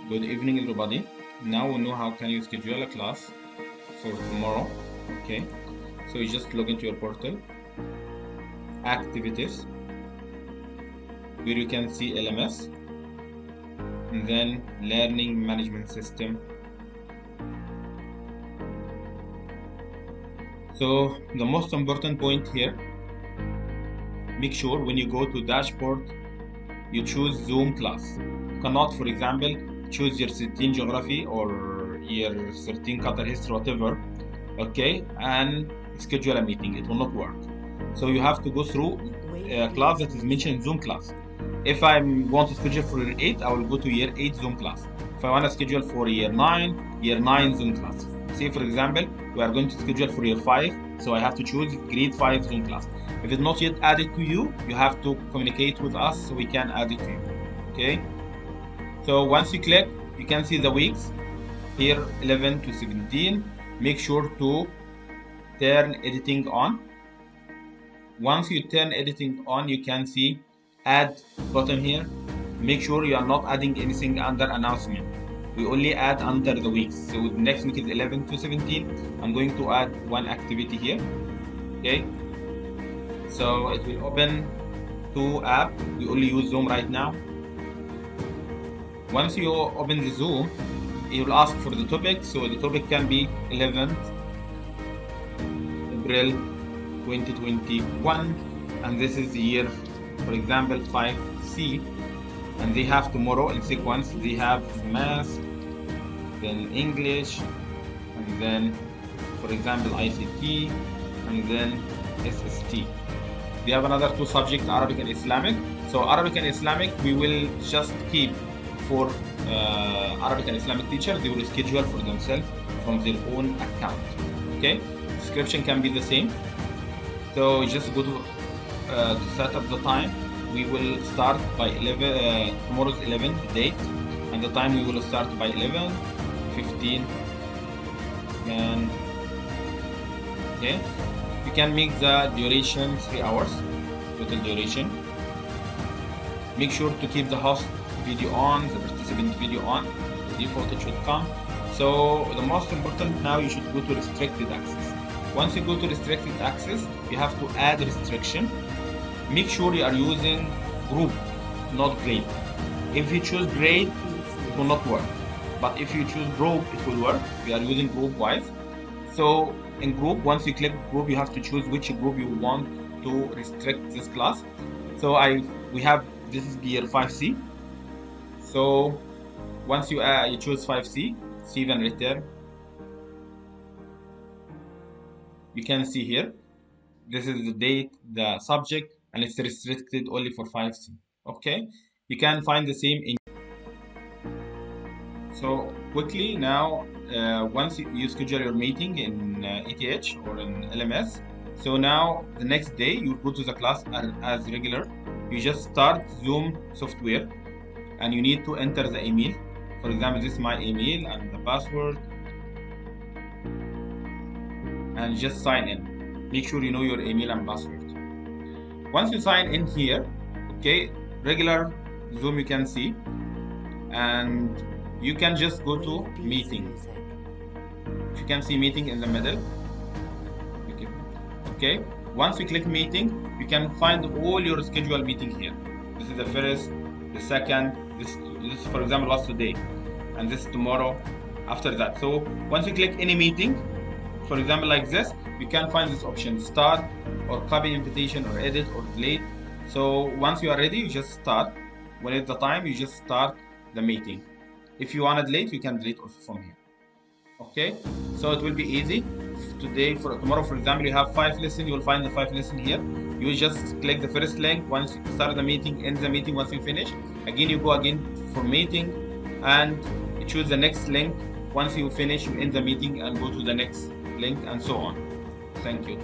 Good evening, everybody. Now we know how can you schedule a class for tomorrow. Okay, so you just log into your portal, activities, where you can see LMS, and then learning management system. So the most important point here, make sure when you go to dashboard, you choose Zoom class. You cannot, for example, choose year 13 geography or year 13 Qatar history, whatever, okay, and schedule a meeting. It will not work. So you have to go through a class that is mentioned Zoom class. If I want to schedule for year 8, I will go to year 8 Zoom class. If I want to schedule for year 9 Zoom class. Say, for example, we are going to schedule for year 5, so I have to choose grade 5 Zoom class. If it's not yet added to you, you have to communicate with us so we can add it to you. Okay? So once you click, you can see the weeks here, 11 to 17. Make sure to turn editing on. Once you turn editing on, you can see add button here. Make sure you are not adding anything under announcement. We only add under the weeks. So the next week is 11 to 17. I'm going to add one activity here. Okay. So it will open two apps. We only use Zoom right now. Once you open the Zoom, it will ask for the topic. So the topic can be 11th April 2021, and this is the year, for example, 5C, and they have tomorrow in sequence. They have math, then English, and then, for example, ICT, and then SST. They have another two subjects, Arabic and Islamic. So Arabic and Islamic, we will just keep for Arabic and Islamic teachers. They will schedule for themselves from their own account. Okay, description can be the same. So just go to set up the time. We will start by 11. Tomorrow's 11 date, and the time we will start by 11:15. And okay. You can make the duration 3 hours, total duration. Make sure to keep the host video on, the participant video on. The default it should come. So the most important now, you should go to restricted access. Once you go to restricted access, you have to add restriction. Make sure you are using group, not grade. If you choose grade, it will not work. But if you choose group, it will work. We are using group wise. So in group, once you click group, you have to choose which group you want to restrict this class. So we have, this is year 5C. So once you choose 5C, save and return. You can see here, this is the date, the subject, and it's restricted only for 5C. Okay, you can find the same in. So quickly now, once you schedule your meeting in ETH or in LMS, so now the next day you go to the class as regular. You just start Zoom software, and you need to enter the email. For example, this is my email and the password, and just sign in. Make sure you know your email and password. Once you sign in here, okay, regular Zoom you can see, and you can just go to meeting. You can see meeting in the middle. Okay. Once you click meeting, you can find all your scheduled meeting here. This is the first, the second. This for example was today, and this tomorrow. After that, so once you click any meeting, for example like this, you can find this option: start, or copy invitation, or edit, or delete. So once you are ready, you just start. When it's the time, you just start the meeting. If you want to delete, you can delete also from here. Okay, so it will be easy. Today, for tomorrow, for example, you have 5 lessons. You will find the 5 lessons here. You just click the first link. Once you start the meeting, end the meeting. Once you finish, again you go again for meeting, and you choose the next link. Once you finish, you end the meeting and go to the next link, and so on. Thank you.